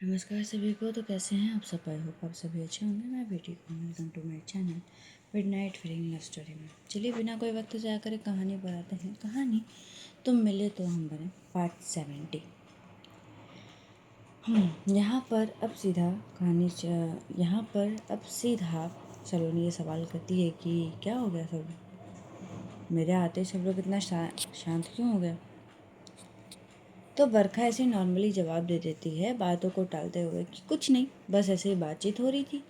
नमस्कार सभी को। तो कैसे हैं आप सब? आई होप आप सभी अच्छे होंगे। मैं भी ठीक हूँ। Welcome to my channel midnight feeling love story में। चलिए बिना कोई वक्त जाया कर कहानी बनाते हैं। कहानी तुम मिले तो हम बने, पार्ट 70। यहाँ पर अब सीधा यहाँ पर अब सीधा सलोनी ये सवाल करती है कि क्या हो गया सब, मेरे आते सब लोग इतना शांत क्यों हो गया। तो बरखा ऐसे नॉर्मली जवाब दे देती है, बातों को टालते हुए कि कुछ नहीं, बस ऐसे ही बातचीत हो रही थी।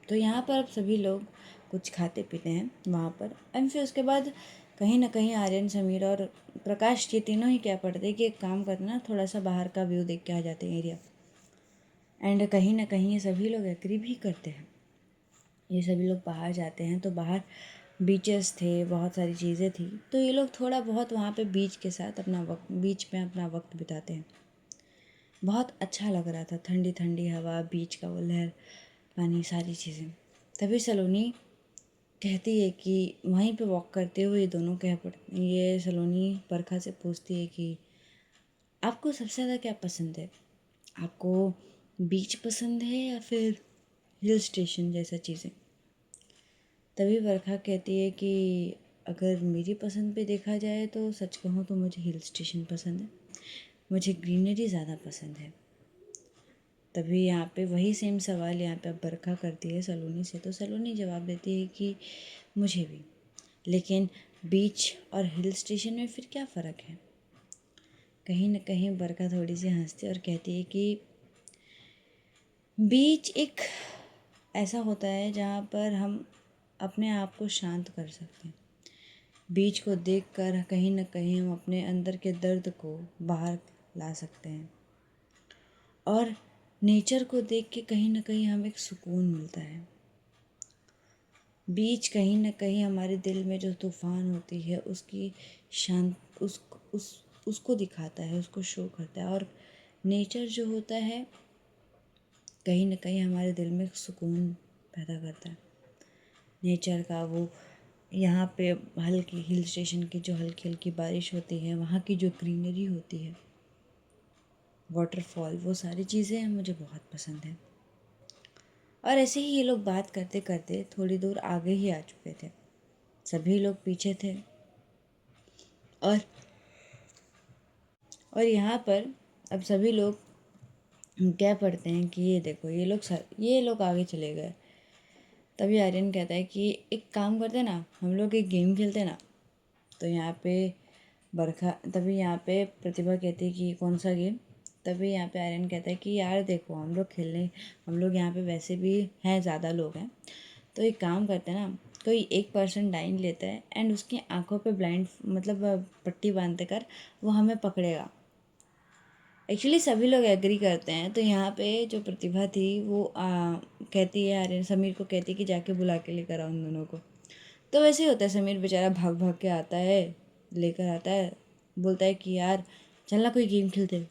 तो यहाँ पर अब सभी लोग कुछ खाते पीते हैं वहाँ पर। एंड फिर उसके बाद कहीं ना कहीं आर्यन, समीर और प्रकाश ये तीनों ही क्या पड़ते कि एक काम करना, थोड़ा सा बाहर का व्यू देख के आ जाते हैं एरिया। एंड कहीं ना कहीं ये सभी लोग एग्री भी करते हैं। ये सभी लोग बाहर जाते हैं तो बाहर बीचेस थे, बहुत सारी चीज़ें थी, तो ये लोग थोड़ा बहुत वहाँ पे बीच के साथ बीच में अपना वक्त बिताते हैं। बहुत अच्छा लग रहा था, ठंडी ठंडी हवा, बीच का वो लहर, पानी, सारी चीज़ें। तभी सलोनी कहती है कि वहीं पे वॉक करते हुए ये सलोनी बरखा से पूछती है कि आपको सबसे ज़्यादा क्या पसंद है? आपको बीच पसंद है या फिर हिल स्टेशन जैसा चीज़ें? तभी बरखा कहती है कि अगर मेरी पसंद पे देखा जाए तो सच कहूँ तो मुझे हिल स्टेशन पसंद है, मुझे ग्रीनरी ज़्यादा पसंद है। तभी यहाँ पे वही सेम सवाल यहाँ पे अब बरखा करती है सलोनी से। तो सलोनी जवाब देती है कि मुझे भी, लेकिन बीच और हिल स्टेशन में फिर क्या फ़र्क है? कहीं न कहीं बरखा थोड़ी सी हंसती और कहती है कि बीच एक ऐसा होता है जहाँ पर हम अपने आप को शांत कर सकते हैं। बीच को देखकर कहीं न कहीं हम अपने अंदर के दर्द को बाहर ला सकते हैं, और नेचर को देख के कहीं न कहीं हमें एक सुकून मिलता है। बीच कहीं न कहीं हमारे दिल में जो तूफ़ान होती है उसकी शांत उसको दिखाता है, उसको शो करता है। और नेचर जो होता है कहीं न कहीं हमारे दिल में सुकून पैदा करता है। नेचर का वो यहाँ पे हल्की हिल स्टेशन की जो हल्की हल्की बारिश होती है, वहाँ की जो ग्रीनरी होती है, वाटरफॉल, वो सारी चीज़ें मुझे बहुत पसंद हैं। और ऐसे ही ये लोग बात करते करते थोड़ी दूर आगे ही आ चुके थे। सभी लोग पीछे थे। और यहाँ पर अब सभी लोग कह पड़ते हैं कि ये देखो, ये लोग आगे चले गए। तभी आर्यन कहता है कि एक काम करते ना, हम लोग एक गेम खेलते ना। तो यहाँ पे तभी यहाँ पे प्रतिभा कहती है कि कौन सा गेम? तभी यहाँ पे आर्यन कहता है कि यार देखो, हम लोग यहाँ पे वैसे भी हैं, ज़्यादा लोग हैं, तो एक काम करते हैं ना, कोई एक पर्सन डाइन लेता है एंड उसकी आंखों पे ब्लाइंड मतलब पट्टी बांध कर वो हमें पकड़ेगा। एक्चुअली सभी लोग एग्री करते हैं। तो यहाँ पे जो प्रतिभा थी वो कहती है, आर्यन समीर को कहती है कि जाके बुला के लेकर आओ उन दोनों को। तो वैसे ही होता है, समीर बेचारा भाग भाग के आता है, लेकर आता है, बोलता है कि यार चलना कोई गेम खेलते हैं।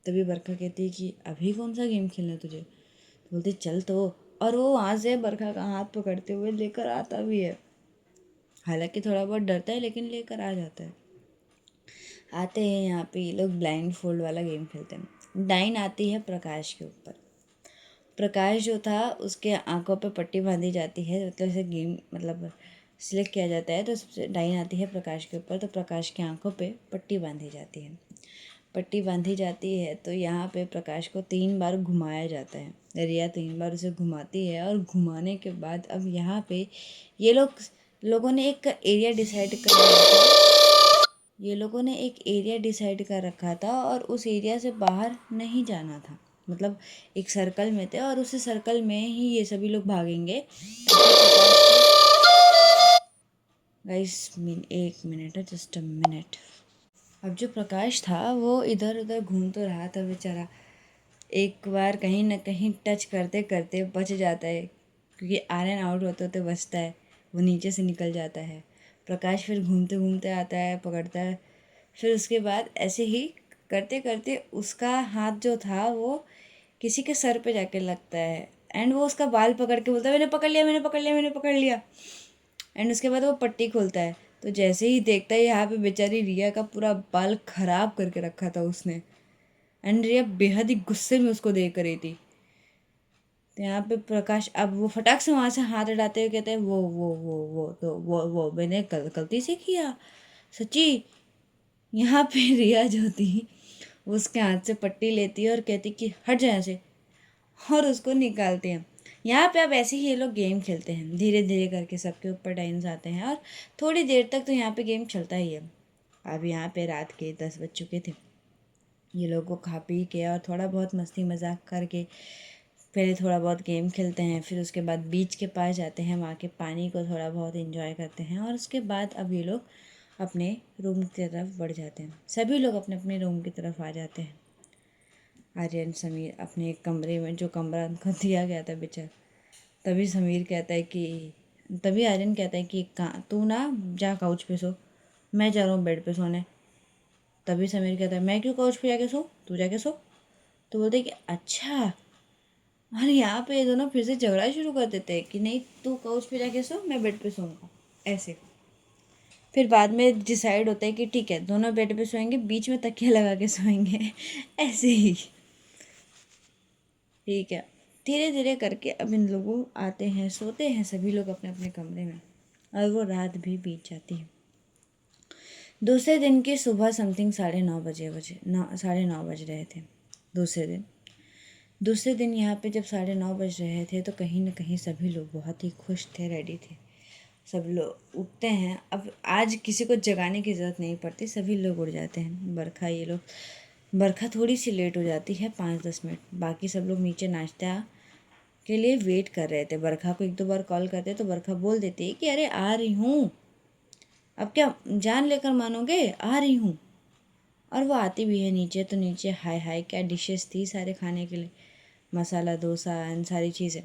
तभी बरखा कहती है कि अभी कौन सा गेम खेलना है तुझे? तो बोलती चल तो। और वो वहाँ से बरखा का हाथ पकड़ते हुए लेकर आता भी है। हालांकि थोड़ा बहुत डरता है लेकिन लेकर आ जाता है। आते हैं यहाँ पे ये लोग ब्लाइंड फोल्ड वाला गेम खेलते हैं। डाइन आती है प्रकाश के ऊपर। प्रकाश जो था उसके आंखों पे पट्टी बांधी जाती है, मतलब ऐसे गेम मतलब सिलेक्ट किया जाता है। तो सबसे डाइन आती है प्रकाश के ऊपर, तो प्रकाश की आंखों पे पट्टी बांधी जाती है। पट्टी बांधी जाती है तो यहाँ पे प्रकाश को 3 बार घुमाया जाता है। रिया 3 बार उसे घुमाती है, और घुमाने के बाद अब यहाँ पे ये लोगों ने एक एरिया डिसाइड कर लिया था। ये लोगों ने एक एरिया डिसाइड कर रखा था और उस एरिया से बाहर नहीं जाना था। मतलब एक सर्कल में थे और उसी सर्कल में ही ये सभी लोग भागेंगे। गाइस एक मिनट है, जस्ट अ मिनट। अब जो प्रकाश था वो इधर उधर घूम तो रहा था बेचारा। एक बार कहीं ना कहीं टच करते करते बच जाता है, क्योंकि आयरन आउट होते होते बचता है, वो नीचे से निकल जाता है। प्रकाश फिर घूमते घूमते आता है, पकड़ता है। फिर उसके बाद ऐसे ही करते करते उसका हाथ जो था वो किसी के सर पे जाके लगता है, एंड वो उसका बाल पकड़ के बोलता है मैंने पकड़ लिया, मैंने पकड़ लिया, मैंने पकड़ लिया। एंड उसके बाद वो पट्टी खोलता है, तो जैसे ही देखता है यहाँ पे बेचारी रिया का पूरा बाल खराब करके रखा था उसने। एंड रिया बेहद ही गुस्से में उसको देख रही थी। तो यहाँ पे प्रकाश अब वो फटाक से वहाँ से हाथ हटाते हुए कहते हैं वो तो वो मैंने गलती से किया सच्ची। यहाँ पे रिया जो थी वो उसके हाथ से पट्टी लेती है और कहती कि हट जाए ऐसे, और उसको निकालते हैं। यहाँ पे अब ऐसे ही ये लोग गेम खेलते हैं, धीरे धीरे करके सबके ऊपर टाइम्स आते हैं और थोड़ी देर तक तो यहाँ पे गेम चलता ही है। अब यहाँ पे रात के 10 बज चुके थे। ये लोग को खा पी के और थोड़ा बहुत मस्ती मजाक करके पहले थोड़ा बहुत गेम खेलते हैं, फिर उसके बाद बीच के पास जाते हैं, वहाँ के पानी को थोड़ा बहुत एंजॉय करते हैं और उसके बाद अब ये लोग अपने रूम की तरफ बढ़ जाते हैं। सभी लोग अपने अपने रूम की तरफ आ जाते हैं। आर्यन समीर अपने एक कमरे में, जो कमरा उनको दिया गया था बेचारा। तभी समीर कहता है कि तभी आर्यन कहता है कि तू ना जा काउच पे सो, मैं जा रहा हूँ बेड पे सोने। तभी समीर कहता है मैं क्यों काउच पे जाके सो, तू जाके सो। तो बोलते हैं कि अच्छा। और यहाँ पे ये दोनों फिर से झगड़ा शुरू कर देते हैं कि नहीं तू काउच पे जाके सो, मैं बेड पे सोऊंगा ऐसे। फिर बाद में डिसाइड होता है कि ठीक है दोनों बेड पे सोएंगे, बीच में तकिया लगा के सोएंगे ऐसे ही। ठीक है, धीरे धीरे करके अब इन लोगों आते हैं, सोते हैं सभी लोग अपने अपने कमरे में और वो रात भी बीत जाती है। दूसरे दिन की सुबह समथिंग 9:30 बज रहे थे। दूसरे दिन यहाँ पे जब 9:30 बज रहे थे तो कहीं ना कहीं सभी लोग बहुत ही खुश थे, रेडी थे। सब लोग उठते हैं, अब आज किसी को जगाने की ज़रूरत नहीं पड़ती, सभी लोग उठ जाते हैं। बरखा थोड़ी सी लेट हो जाती है 5-10 मिनट। बाकी सब लोग नीचे नाश्ता के लिए वेट कर रहे थे। बरखा को 1-2 बार कॉल करते तो बरखा बोल देती है कि अरे आ रही हूँ, अब क्या जान लेकर मानोगे, आ रही हूँ। और वो आती भी है नीचे। तो नीचे हाय हाय क्या डिशेस थी सारे खाने के लिए, मसाला डोसा एंड सारी चीज़ें।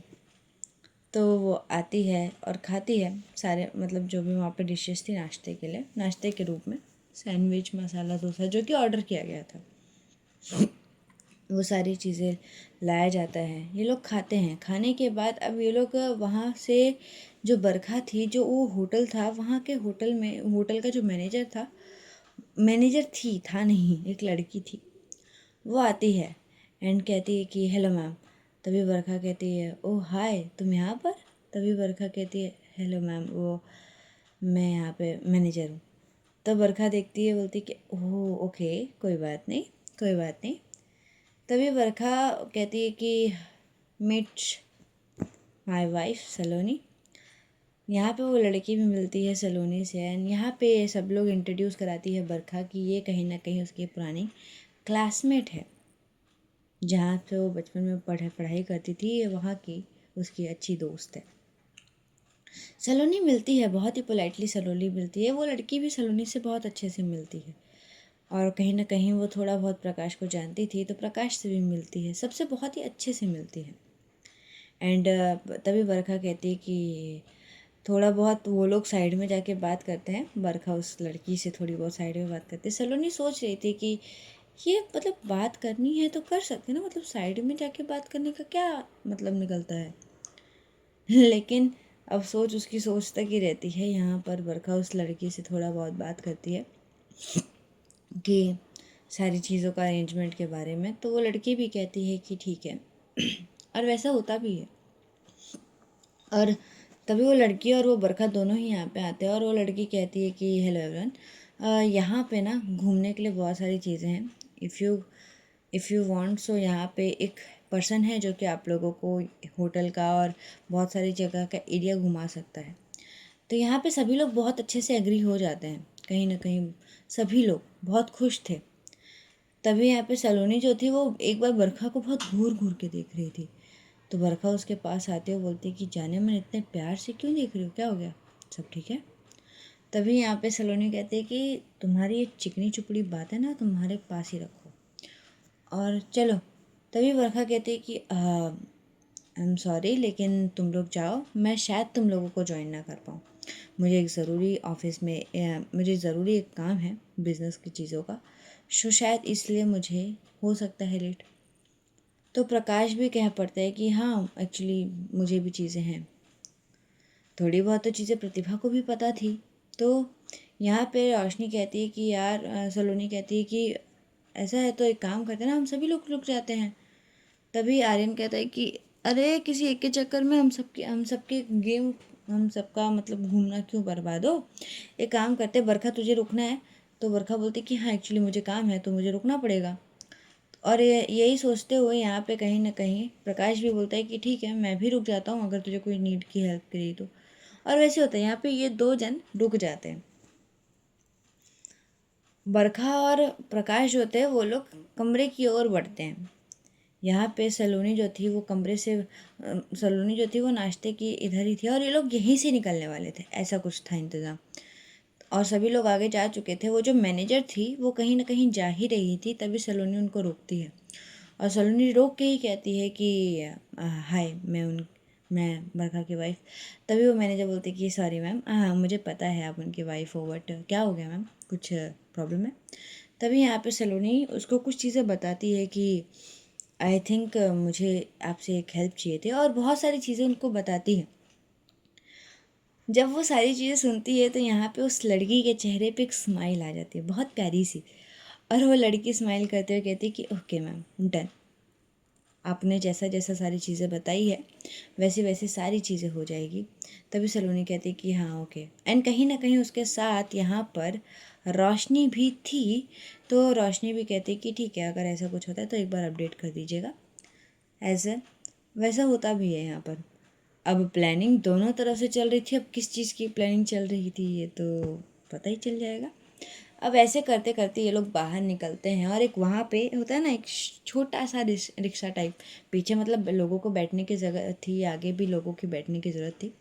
तो वो आती है और खाती है सारे, मतलब जो भी वहाँ पे डिशेस थी नाश्ते के लिए, नाश्ते के रूप में सैंडविच, मसाला डोसा जो कि ऑर्डर किया गया था, वो सारी चीज़ें लाया जाता है। ये लोग खाते हैं। खाने के बाद अब ये लोग वहाँ से, जो बरखा थी, जो वो होटल था, वहाँ के होटल का जो मैनेजर था नहीं, एक लड़की थी, वो आती है एंड कहती है कि हेलो मैम। तभी बरखा कहती है ओह हाय तुम यहाँ पर। तभी बरखा कहती है हेलो मैम, वो मैं यहाँ पे मैनेजर हूँ। तो बरखा देखती है, बोलती कि ओह ओके कोई बात नहीं, कोई बात नहीं। तभी बरखा कहती है कि मीट माय वाइफ सलोनी। यहाँ पे वो लड़की भी मिलती है सलोनी से एंड यहाँ पे सब लोग इंट्रोड्यूस कराती है बरखा की ये कहीं ना कहीं उसकी पुरानी क्लासमेट है, जहाँ से वो बचपन में पढ़ाई करती थी, ये वहाँ की उसकी अच्छी दोस्त है। सलोनी मिलती है, बहुत ही पोलाइटली सलोनी मिलती है। वो लड़की भी सलोनी से बहुत अच्छे से मिलती है और कहीं ना कहीं वो थोड़ा बहुत प्रकाश को जानती थी, तो प्रकाश से भी मिलती है, सबसे बहुत ही अच्छे से मिलती है। एंड तभी बरखा कहती है कि थोड़ा बहुत वो लोग साइड में जाके बात करते हैं। बरखा उस लड़की से थोड़ी बहुत साइड में बात करती है। सलोनी सोच रही थी कि ये मतलब बात करनी है तो कर सकते ना, मतलब साइड में जाके बात करने का क्या मतलब निकलता है। लेकिन अब सोच उसकी सोच तक ही रहती है। यहाँ पर बरखा उस लड़की से थोड़ा बहुत बात करती है कि सारी चीज़ों का अरेंजमेंट के बारे में, तो वो लड़की भी कहती है कि ठीक है और वैसा होता भी है। और तभी वो लड़की और वो बरखा दोनों ही यहाँ पे आते हैं और वो लड़की कहती है कि हेलो एवरीवन, यहाँ पे ना घूमने के लिए बहुत सारी चीज़ें हैं। इफ़ यू वांट, सो यहाँ पे एक पर्सन है जो कि आप लोगों को होटल का और बहुत सारी जगह का एरिया घुमा सकता है। तो यहाँ पे सभी लोग बहुत अच्छे से एग्री हो जाते हैं, कहीं ना कहीं सभी लोग बहुत खुश थे। तभी यहाँ पे सलोनी जो थी वो एक बार बरखा को बहुत घूर घूर के देख रही थी। तो बरखा उसके पास आती है, बोलती कि जाने मन इतने प्यार से क्यों देख रही हो, क्या हो गया, सब ठीक है। तभी यहाँ पे सलोनी कहते हैं कि तुम्हारी ये चिकनी चुपड़ी बात है ना तुम्हारे पास ही रखो और चलो। तभी बरखा कहती है कि आई एम सॉरी लेकिन तुम लोग जाओ, मैं शायद तुम लोगों को ज्वाइन ना कर पाऊँ। मुझे एक ज़रूरी ऑफिस में मुझे ज़रूरी एक काम है बिज़नेस की चीज़ों का, सो शायद इसलिए मुझे हो सकता है लेट। तो प्रकाश भी कह पड़ता है कि हाँ एक्चुअली मुझे भी चीज़ें हैं, थोड़ी बहुत तो चीज़ें प्रतिभा को भी पता थी। तो यहाँ पे रोशनी कहती है कि यार सलोनी कहती है कि ऐसा है तो एक काम करते हैं ना, हम सभी लोग रुक जाते हैं। तभी आर्यन कहता है कि अरे किसी एक के चक्कर में हम सबके गेम, हम सबका मतलब घूमना क्यों बर्बाद हो। एक काम करते, बरखा तुझे रुकना है? तो बरखा बोलती कि हाँ एक्चुअली मुझे काम है तो मुझे रुकना पड़ेगा। और यही सोचते हुए यहाँ पे कहीं ना कहीं प्रकाश भी बोलता है कि ठीक है मैं भी रुक जाता हूँ अगर तुझे कोई नीड की हेल्प करी तो। और वैसे होता है यहाँ पे ये दो जन रुक जाते हैं। बरखा और प्रकाश जो होते हैं वो लोग कमरे की ओर बढ़ते हैं। यहाँ पे सलोनी जो थी वो सलोनी जो थी वो नाश्ते की इधर ही थी और ये लोग यहीं से निकलने वाले थे, ऐसा कुछ था इंतज़ाम। और सभी लोग आगे जा चुके थे। वो जो मैनेजर थी वो कहीं ना कहीं जा ही रही थी, तभी सलोनी उनको रोकती है। और सलोनी रोक के ही कहती है कि हाय मैं बरखा की वाइफ। तभी वो मैनेजर बोलती कि सॉरी मैम, हाँ मुझे पता है आप उनकी वाइफ हो, बट क्या हो गया मैम, कुछ प्रॉब्लम है? तभी यहाँ पे सलोनी उसको कुछ चीज़ें बताती है कि आई थिंक मुझे आपसे एक हेल्प चाहिए थी, और बहुत सारी चीज़ें उनको बताती है। जब वो सारी चीज़ें सुनती है तो यहाँ पे उस लड़की के चेहरे पे एक स्माइल आ जाती है, बहुत प्यारी सी। और वो लड़की स्माइल करते हुए कहती है कि ओके मैम, डन। आपने जैसा जैसा सारी चीज़ें बताई है वैसे वैसे सारी चीज़ें हो जाएगी। तभी सलोनी कहती कि हाँ ओके। एंड कहीं ना कहीं उसके साथ यहाँ पर रोशनी भी थी। तो रोशनी भी कहती कि ठीक है अगर ऐसा कुछ होता है तो एक बार अपडेट कर दीजिएगा। ऐसा वैसा होता भी है यहाँ पर। अब प्लानिंग दोनों तरफ से चल रही थी, अब किस चीज़ की प्लानिंग चल रही थी ये तो पता ही चल जाएगा। अब ऐसे करते करते ये लोग बाहर निकलते हैं और एक वहाँ पे होता है ना एक छोटा सा रिक्शा टाइप, पीछे मतलब लोगों को बैठने की जगह थी, आगे भी लोगों की बैठने की ज़रूरत थी।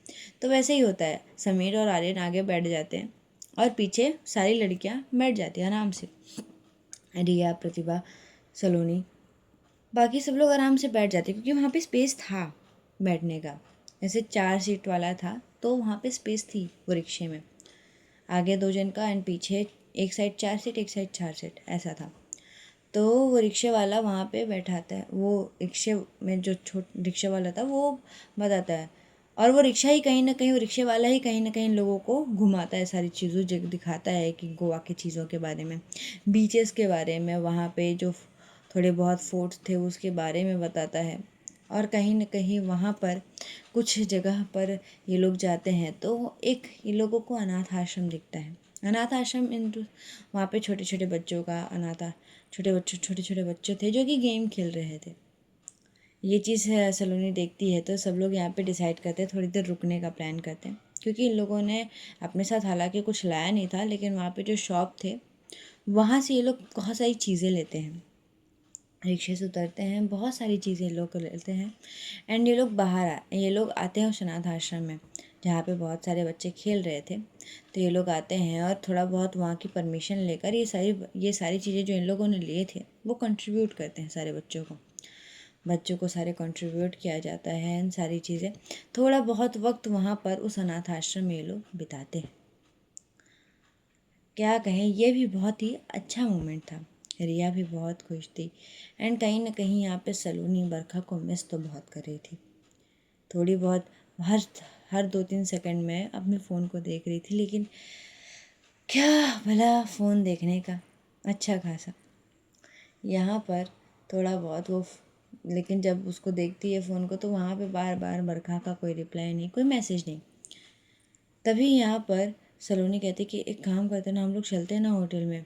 तो वैसे ही होता है, समीर और आर्यन आगे बैठ जाते हैं और पीछे सारी लड़कियाँ बैठ जाती हैं आराम से। रिया, प्रतिभा, सलोनी, बाकी सब लोग आराम से बैठ जाते क्योंकि वहाँ पे स्पेस था बैठने का। जैसे 4 सीट वाला था तो वहाँ पे स्पेस थी वो रिक्शे में। आगे 2 जन का एंड पीछे एक साइड 4 सीट, एक साइड 4 सीट, ऐसा था। तो वो रिक्शे वाला वहाँ पे बैठाता है, वो रिक्शे में जो रिक्शे वाला था वो बताता है। और वो रिक्शा ही कहीं ना कहीं, वो रिक्शे वाला ही कहीं ना कहीं लोगों को घुमाता है, सारी चीज़ों जगह दिखाता है कि गोवा की चीज़ों के बारे में, बीचेस के बारे में, वहाँ पे जो थोड़े बहुत फोर्ट्स थे उसके बारे में बताता है। और कहीं न कहीं वहाँ पर कुछ जगह पर ये लोग जाते हैं तो एक ये लोगों को अनाथ आश्रम दिखता है। अनाथ आश्रम वहाँ पे छोटे छोटे बच्चों का छोटे छोटे बच्चे थे जो कि गेम खेल रहे थे। ये चीज़ सलोनी देखती है तो सब लोग यहाँ पे डिसाइड करते हैं थोड़ी देर रुकने का प्लान करते हैं, क्योंकि इन लोगों ने अपने साथ हालांकि कुछ लाया नहीं था, लेकिन वहाँ पे जो शॉप थे वहाँ से ये लोग बहुत सारी चीज़ें लेते हैं। रिक्शे से उतरते हैं, बहुत सारी चीज़ें लोग लेते हैं एंड ये लोग आते हैं उस अनाथ आश्रम में जहाँ पे बहुत सारे बच्चे खेल रहे थे। तो ये लोग आते हैं और थोड़ा बहुत वहाँ की परमिशन लेकर ये सारी चीज़ें जो इन लोगों ने लिए थे वो कंट्रीब्यूट करते हैं सारे बच्चों को सारे कंट्रीब्यूट किया जाता है इन सारी चीज़ें। थोड़ा बहुत वक्त वहाँ पर उस अनाथ आश्रम में ये लोग बिताते हैं। क्या कहें, ये भी बहुत ही अच्छा मोमेंट था। रिया भी बहुत खुश थी एंड कहीं ना कहीं यहाँ पे सलोनी बरखा को मिस तो बहुत कर रही थी। थोड़ी बहुत हर हर 2-3 सेकंड में अपने फ़ोन को देख रही थी, लेकिन क्या भला फ़ोन देखने का अच्छा खासा यहाँ पर थोड़ा बहुत लेकिन जब उसको देखती है फ़ोन को तो वहाँ पे बार बार बरखा का कोई रिप्लाई नहीं, कोई मैसेज नहीं। तभी यहाँ पर सलोनी कहती कि एक काम करते ना, हम लोग चलते हैं ना होटल में।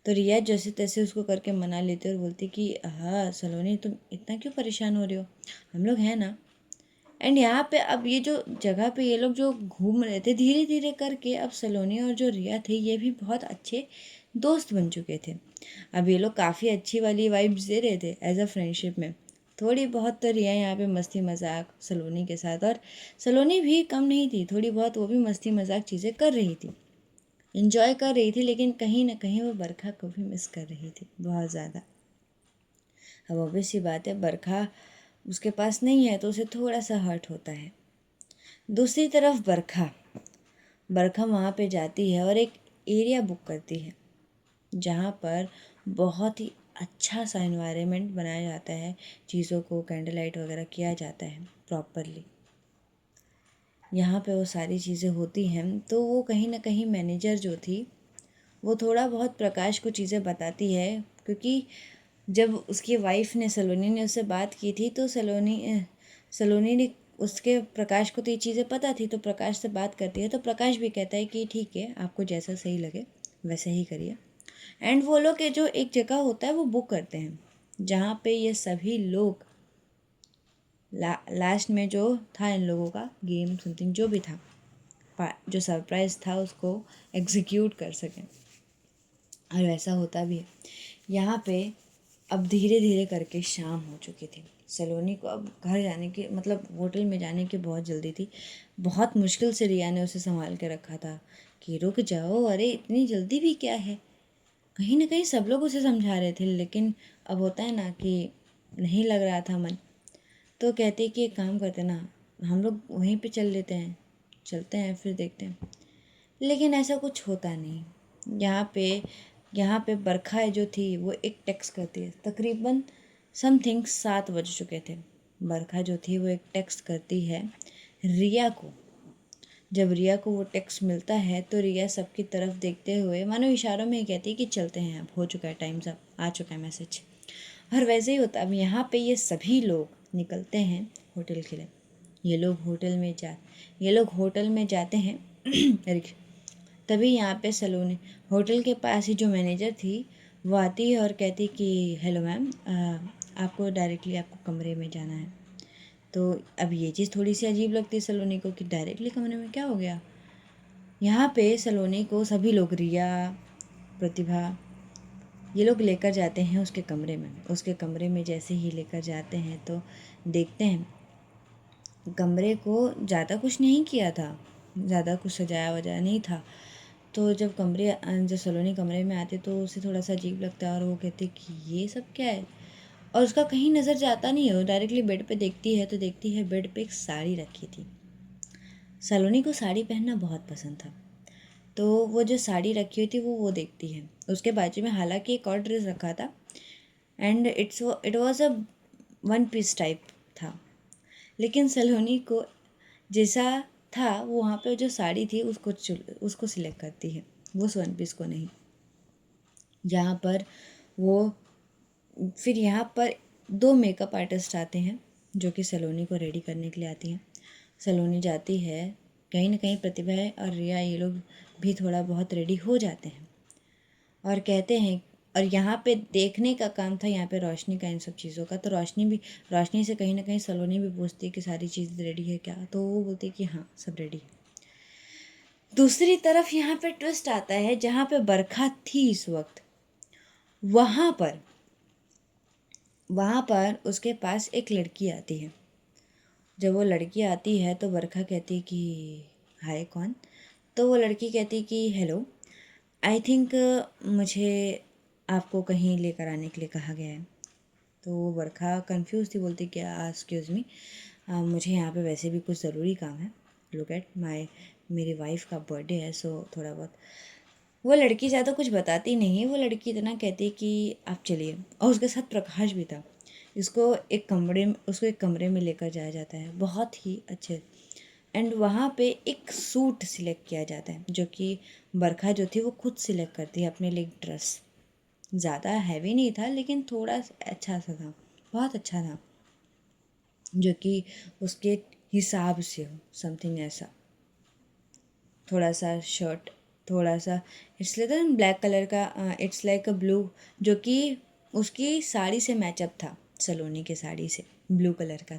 तो रिया जैसे तैसे उसको करके मना लेती और बोलती कि हाँ सलोनी तुम इतना क्यों परेशान हो रहे हो, हम लोग हैं ना। एंड यहाँ पे अब ये जो जगह पे ये लोग जो घूम रहे थे धीरे धीरे करके, अब सलोनी और जो रिया थे ये भी बहुत अच्छे दोस्त बन चुके थे। अब ये लोग काफ़ी अच्छी वाली वाइब्स दे रहे थे एज अ फ्रेंडशिप में। थोड़ी बहुत तो रिया यहाँ पे मस्ती मजाक सलोनी के साथ, और सलोनी भी कम नहीं थी, थोड़ी बहुत वो भी मस्ती मजाक चीज़ें कर रही थी, इंजॉय कर रही थी, लेकिन कहीं ना कहीं वो बरखा को भी मिस कर रही थी बहुत ज़्यादा। अब ऑब्वियस सी बात है बरखा उसके पास नहीं है तो उसे थोड़ा सा हर्ट होता है। दूसरी तरफ बरखा वहाँ पे जाती है और एक एरिया बुक करती है जहाँ पर बहुत ही अच्छा सा एनवायरनमेंट बनाया जाता है, चीज़ों को कैंडल लाइट वगैरह किया जाता है प्रॉपरली। यहाँ पे वो सारी चीज़ें होती हैं तो वो कहीं ना कहीं मैनेजर जो थी वो थोड़ा बहुत प्रकाश को चीज़ें बताती है, क्योंकि जब उसकी वाइफ ने सलोनी ने उससे बात की थी तो सलोनी ने उसके प्रकाश को तो ये चीज़ें पता थी, तो प्रकाश से बात करती है तो प्रकाश भी कहता है कि ठीक है, आपको जैसा सही लगे वैसे ही करिए। एंड वो लोग जो एक जगह होता है वो बुक करते हैं जहाँ पे ये सभी लोग लास्ट में जो था इन लोगों का गेम समथिंग जो भी था, जो सरप्राइज था उसको एग्जीक्यूट कर सकें। और वैसा होता भी है। यहाँ पे अब धीरे धीरे करके शाम हो चुकी थी। सलोनी को अब घर जाने की मतलब होटल में जाने की बहुत जल्दी थी। बहुत मुश्किल से रिया ने उसे संभाल के रखा था कि रुक जाओ, अरे इतनी जल्दी भी क्या है। कहीं ना कहीं सब लोग उसे समझा रहे थे, लेकिन अब होता है ना कि नहीं लग रहा था मन, तो कहते कि एक काम करते ना, हम लोग वहीं पे चलते हैं फिर देखते हैं। लेकिन ऐसा कुछ होता नहीं। यहाँ पे बरखा जो थी वो एक टेक्स्ट करती है, तकरीबन समथिंग 7 बज चुके थे। बरखा जो थी वो एक टेक्स्ट करती है रिया को। जब रिया को वो टेक्स्ट मिलता है तो रिया सबकी तरफ देखते हुए मानो इशारों में ही कहती है कि चलते हैं, अब हो चुका है टाइम, सब आ चुका है मैसेज। और वैसे ही होता। अब यहाँ पे ये सभी लोग निकलते हैं होटल के लिए। ये लोग होटल में जाते हैं तभी यहाँ पे सलोनी, होटल के पास ही जो मैनेजर थी वो आती है और कहती कि हेलो मैम, आपको डायरेक्टली आपको कमरे में जाना है। तो अब ये चीज़ थोड़ी सी अजीब लगती है सलोनी को कि डायरेक्टली कमरे में क्या हो गया। यहाँ पे सलोनी को सभी लोग, रिया, प्रतिभा, ये लोग लेकर जाते हैं उसके कमरे में। उसके कमरे में जैसे ही लेकर जाते हैं तो देखते हैं कमरे को ज़्यादा कुछ नहीं किया था, ज़्यादा कुछ सजाया वजाया नहीं था। तो जब सलोनी कमरे में आते तो उसे थोड़ा सा अजीब लगता है और वो कहते कि ये सब क्या है। और उसका कहीं नज़र जाता नहीं है, वो डायरेक्टली बेड पे देखती है तो देखती है बेड पे एक साड़ी रखी थी। सलोनी को साड़ी पहनना बहुत पसंद था, तो वो जो साड़ी रखी हुई थी वो देखती है। उसके बाजू में हालांकि एक और ड्रेस रखा था and it was a one piece type था, लेकिन सलोनी को जैसा था वो वहाँ पे जो साड़ी थी उसको सिलेक्ट करती है, वो वन पीस को नहीं। यहाँ पर वो फिर यहाँ पर 2 मेकअप आर्टिस्ट आते हैं जो कि सलोनी को रेडी करने के लिए आती हैं। सलोनी जाती है, कहीं ना कहीं प्रतिभा है और रिया ये लोग भी थोड़ा बहुत रेडी हो जाते हैं और कहते हैं। और यहाँ पे देखने का काम था यहाँ पे रोशनी का इन सब चीज़ों का, तो रोशनी से कहीं ना कहीं सलोनी भी पूछती है कि सारी चीज़ रेडी है क्या, तो वो बोलती है कि हाँ सब रेडी है। दूसरी तरफ यहाँ पे ट्विस्ट आता है, जहाँ पे बरखा थी इस वक्त, वहाँ पर उसके पास एक लड़की आती है। जब वो लड़की आती है तो बरखा कहती है कि हाय कौन। तो वो लड़की कहती कि हेलो, आई थिंक मुझे आपको कहीं लेकर आने के लिए कहा गया है। तो वो बरखा कंफ्यूज थी, बोलती कि एक्सक्यूज़ मी, मुझे यहाँ पे वैसे भी कुछ ज़रूरी काम है, लुक एट मेरी वाइफ का बर्थडे है, सो थोड़ा बहुत। वो लड़की ज़्यादा कुछ बताती नहीं, वो लड़की इतना कहती कि आप चलिए। और उसके साथ प्रकाश भी था। उसको एक कमरे में लेकर जाया जाता है, बहुत ही अच्छे। एंड वहाँ पे एक सूट सिलेक्ट किया जाता है जो कि बरखा जो थी वो खुद सिलेक्ट करती है अपने लिए। एक ड्रेस ज़्यादा हैवी नहीं था लेकिन थोड़ा अच्छा सा था, बहुत अच्छा था, जो कि उसके हिसाब से हो, समथिंग ऐसा। थोड़ा सा शर्ट, थोड़ा सा इट्स लाइक ब्लैक कलर का, इट्स लाइक अ ब्लू, जो कि उसकी साड़ी से मैचअप था, सलोनी के साड़ी से ब्लू कलर का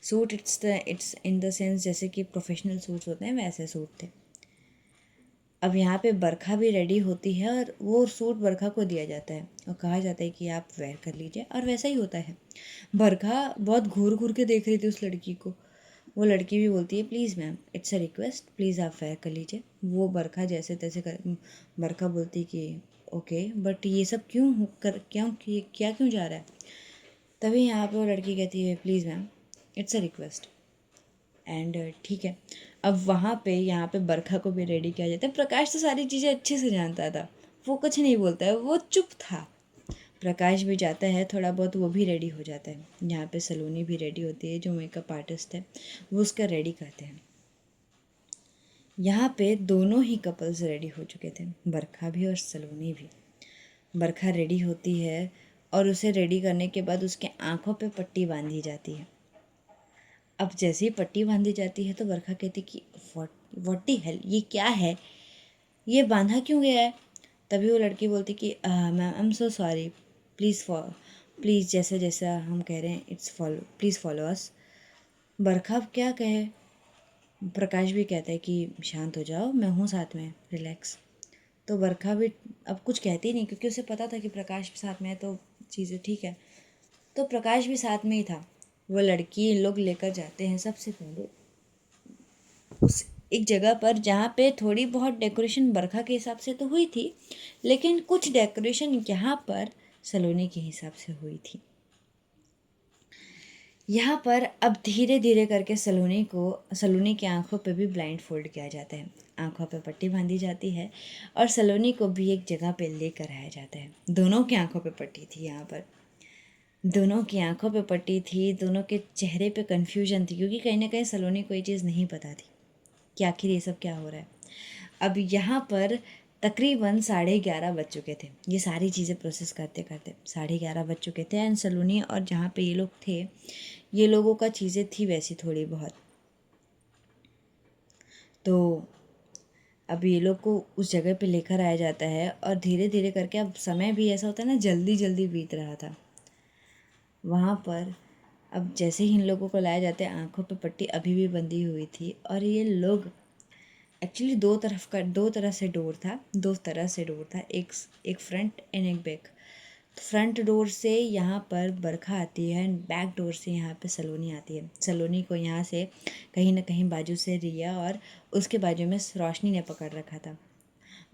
suit it's in the sense जैसे कि प्रोफेशनल सूट्स होते हैं वैसे सूट थे। अब यहाँ पे बरखा भी रेडी होती है और वो सूट बरखा को दिया जाता है और कहा जाता है कि आप वेयर कर लीजिए, और वैसा ही होता है। बरखा बहुत घूर घूर के देख रही थी उस लड़की को। वो लड़की भी बोलती है please ma'am, it's a request, please आप वेयर कर लीजिए। वो बरखा जैसे तैसे बरखा बोलती कि ओके, बट ये सब क्या क्यों जा रहा है। तभी यहाँ पे वो लड़की कहती है please ma'am, it's a request. And ठीक है। अब वहाँ पे यहाँ पे बरखा को भी रेडी किया जाता है। प्रकाश तो सारी चीज़ें अच्छे से जानता था, वो कुछ नहीं बोलता है, वो चुप था। प्रकाश भी जाता है, थोड़ा बहुत वो भी रेडी हो जाता है। यहाँ पे सलोनी भी रेडी होती है, जो मेकअप आर्टिस्ट है वो उसका रेडी करते हैं। यहाँ पे दोनों ही कपल्स रेडी हो चुके थे, बरखा भी और सलोनी भी। बरखा रेडी होती है और उसे रेडी करने के बाद उसके आँखों पे पट्टी बांधी जाती है। अब जैसे ही पट्टी बांधी जाती है तो बरखा कहती कि व्हाट द हेल, ये क्या है, ये बांधा क्यों गया है। तभी वो लड़की बोलती कि ma'am I am so sorry, please जैसे जैसा हम कह रहे हैं it's follow, please follow us. Barkha अब क्या कहे। प्रकाश भी कहता है कि शांत हो जाओ, मैं हूँ साथ में, रिलैक्स। तो बरखा भी अब कुछ कहती नहीं, क्योंकि उसे पता था कि प्रकाश भी साथ में है तो चीज़ें ठीक है। तो प्रकाश भी साथ में ही था। वो लड़की लोग लेकर जाते हैं सबसे पहले उस एक जगह पर जहाँ पे थोड़ी बहुत डेकोरेशन बरखा के हिसाब से तो हुई थी, लेकिन कुछ डेकोरेशन यहाँ पर सलोनी के हिसाब से हुई थी। यहाँ पर अब धीरे धीरे करके सलोनी की आंखों पे भी ब्लाइंड फोल्ड किया जाता है, आंखों पे पट्टी बांधी जाती है और सलोनी को भी एक जगह पे लेकर आया जाता है। दोनों की आंखों पे पट्टी थी, यहाँ पर दोनों की आंखों पे पट्टी थी, दोनों के चेहरे पे कन्फ्यूजन थी, क्योंकि कहीं ना कहीं सलोनी को ये चीज़ नहीं पता थी कि आखिर ये सब क्या हो रहा है। अब यहाँ पर तकरीबन 11:30 बज चुके थे, ये सारी चीज़ें प्रोसेस करते करते 11:30 बज चुके थे। एंड सलोनी और जहाँ पे ये लोग थे, ये लोगों का चीज़ें थी वैसी थोड़ी बहुत। तो अब ये लोग को उस जगह पे लेकर आया जाता है और धीरे धीरे करके अब समय भी ऐसा होता है ना, जल्दी जल्दी बीत रहा था वहाँ पर। अब जैसे ही इन लोगों को लाया जाता है, आंखों पे पट्टी अभी भी बंधी हुई थी और ये लोग एक्चुअली दो तरह से डोर था, एक फ्रंट एंड एक बैक। फ्रंट डोर से यहाँ पर बरखा आती है एंड बैक डोर से यहाँ पे सलोनी आती है। सलोनी को यहाँ से कहीं ना कहीं बाजू से रिया और उसके बाजू में रोशनी ने पकड़ रखा था,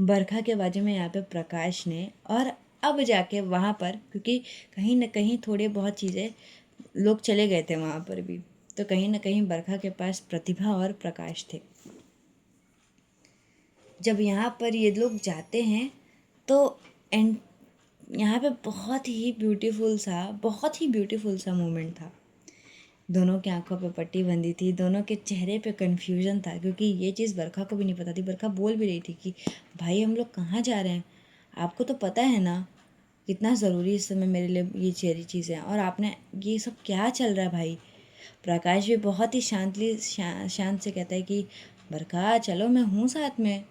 बरखा के बाजू में यहाँ पे प्रकाश ने। और अब जाके वहाँ पर, क्योंकि कहीं ना कहीं थोड़े बहुत चीज़ें लोग चले गए थे वहाँ पर भी, तो कहीं ना कहीं बरखा के पास प्रतिभा और प्रकाश थे। जब यहाँ पर ये लोग जाते हैं तो एंड यहाँ पे बहुत ही ब्यूटीफुल सा मोमेंट था। दोनों की आंखों पे पट्टी बंधी थी, दोनों के चेहरे पे कन्फ्यूजन था, क्योंकि ये चीज़ बरखा को भी नहीं पता थी। बरखा बोल भी रही थी कि भाई हम लोग कहाँ जा रहे हैं, आपको तो पता है ना कितना ज़रूरी इस समय मेरे लिए ये सारी चीज़ें हैं, और आपने ये सब क्या चल रहा है भाई। प्रकाश भी बहुत ही शांत से कहता है कि बरखा चलो, मैं हूँ साथ में,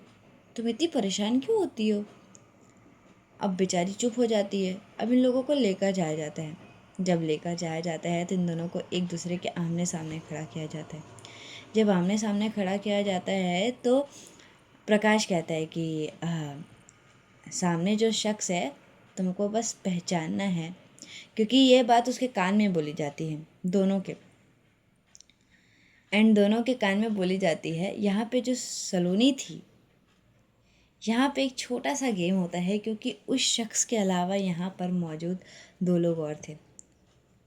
तुम इतनी परेशान क्यों होती हो। अब बेचारी चुप हो जाती है। अब इन लोगों को लेकर जाया जाता है। जब लेकर जाया जाता है तो इन दोनों को एक दूसरे के आमने सामने खड़ा किया जाता है। जब आमने सामने खड़ा किया जाता है तो प्रकाश कहता है कि सामने जो शख्स है तुमको बस पहचानना है, क्योंकि ये बात उसके कान में बोली जाती है, दोनों के कान में बोली जाती है। यहाँ पे जो सलोनी थी, यहाँ पे एक छोटा सा गेम होता है, क्योंकि उस शख्स के अलावा यहाँ पर मौजूद 2 लोग और थे।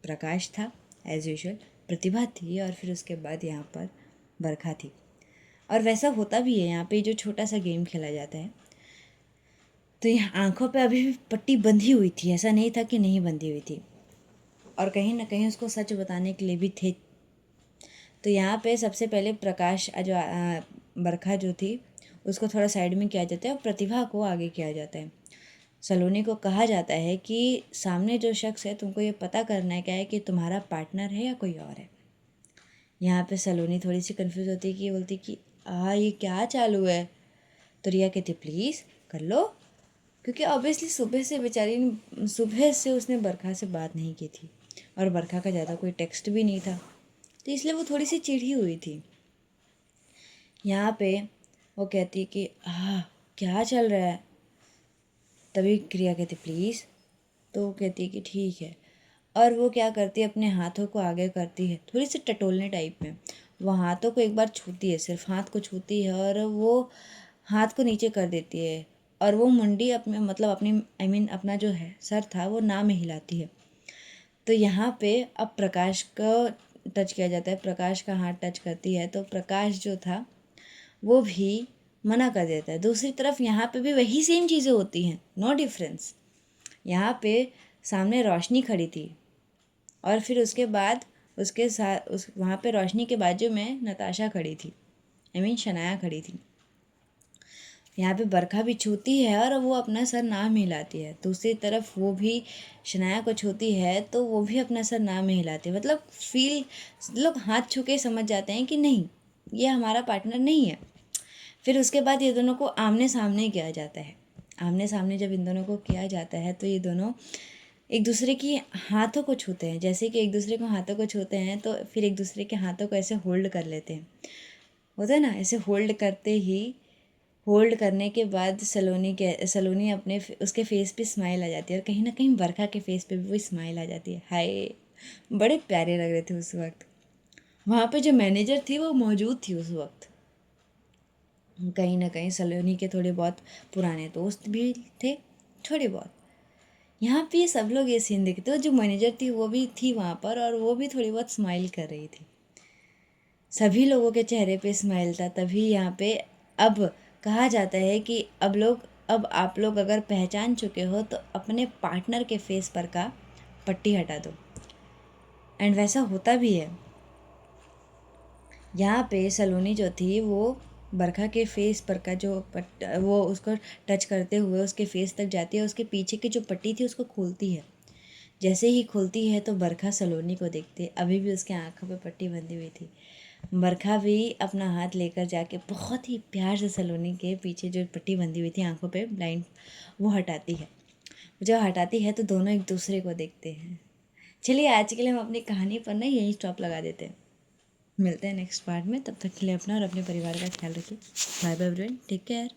प्रकाश था एज यूजुअल, प्रतिभा थी, और फिर उसके बाद यहाँ पर बरखा थी। और वैसा होता भी है, यहाँ पे जो छोटा सा गेम खेला जाता है। तो यहाँ आंखों पे अभी भी पट्टी बंधी हुई थी, ऐसा नहीं था कि नहीं बंधी हुई थी, और कहीं ना कहीं उसको सच बताने के लिए भी थे। तो यहाँ पे सबसे पहले बरखा जो थी उसको थोड़ा साइड में किया जाता है और प्रतिभा को आगे किया जाता है। सलोनी को कहा जाता है कि सामने जो शख्स है तुमको ये पता करना है क्या है कि तुम्हारा पार्टनर है या कोई और है। यहाँ पे सलोनी थोड़ी सी कंफ्यूज होती है कि बोलती कि ये क्या चालू है। तो रिया कहती प्लीज़ कर लो, क्योंकि ऑब्वियसली सुबह से उसने बरखा से बात नहीं की थी और बरखा का ज़्यादा कोई टेक्स्ट भी नहीं था, तो इसलिए वो थोड़ी सी चिढ़ी हुई थी। यहाँ पे वो कहती है कि क्या चल रहा है। तभी क्रिया कहती प्लीज़, तो वो कहती है कि ठीक है। और वो क्या करती है, अपने हाथों को आगे करती है थोड़ी सी टटोलने टाइप में। वो हाथों को एक बार छूती है, सिर्फ हाथ को छूती है और वो हाथ को नीचे कर देती है, और वो मुंडी अपनी अपना जो है सर था वो ना में हिलाती है। तो यहाँ पे अब प्रकाश को टच किया जाता है, प्रकाश का हाथ टच करती है तो प्रकाश जो था वो भी मना कर देता है। दूसरी तरफ यहाँ पे भी वही सेम चीज़ें होती हैं, नो डिफरेंस। यहाँ पे सामने रोशनी खड़ी थी और फिर उसके बाद उसके साथ वहाँ पे रोशनी के बाजू में नताशा खड़ी थी, शनाया खड़ी थी। यहाँ पे बरखा भी छूती है और वो अपना सर ना में हिलाती है, दूसरी तरफ वो भी शनाया को छूती है तो वो भी अपना सर ना में हिलाती है। मतलब फील लोग हाथ छू के समझ जाते हैं कि नहीं, ये हमारा पार्टनर नहीं है। फिर उसके बाद ये दोनों को आमने सामने किया जाता है। आमने सामने जब इन दोनों को किया जाता है तो ये दोनों एक दूसरे की हाथों को छूते हैं। जैसे कि एक दूसरे को हाथों को छूते हैं तो फिर एक दूसरे के हाथों को ऐसे होल्ड कर लेते हैं, होता है ना, ऐसे होल्ड करते ही, होल्ड करने के बाद सलोनी अपने उसके फेस पे स्माइल आ जाती है और कहीं ना कहीं बरखा के फेस पे भी वो स्माइल आ जाती है। हाय, बड़े प्यारे लग रहे थे उस वक्त। वहाँ पे जो मैनेजर थी वो मौजूद थी उस वक्त। कहीं ना कहीं सलोनी के थोड़े बहुत पुराने दोस्त भी थे, थोड़े बहुत। यहाँ पे सब लोग ये सीन देखते हो, जो मैनेजर थी वो भी थी वहाँ पर और वो भी थोड़ी बहुत स्माइल कर रही थी। सभी लोगों के चेहरे पे स्माइल था। तभी यहाँ पे अब कहा जाता है कि अब आप लोग अगर पहचान चुके हो तो अपने पार्टनर के फेस पर का पट्टी हटा दो। एंड वैसा होता भी है। यहाँ पे सलोनी जो थी वो बरखा के फेस पर का जो वो उसको टच करते हुए उसके फेस तक जाती है, उसके पीछे की जो पट्टी थी उसको खोलती है। जैसे ही खोलती है तो बरखा सलोनी को देखती है, अभी भी उसके आंखों पे पट्टी बंधी हुई थी। बरखा भी अपना हाथ लेकर जाके बहुत ही प्यार से सलोनी के पीछे जो पट्टी बंधी हुई थी आंखों पे ब्लाइंड, वो हटाती है। जब हटाती है तो दोनों एक दूसरे को देखते हैं। चलिए आज के लिए हम अपनी कहानी पर ना यही स्टॉप लगा देते हैं। मिलते हैं नेक्स्ट पार्ट में, तब तक के लिए अपना और अपने परिवार का ख्याल रखिए। Bye bye everyone, take care.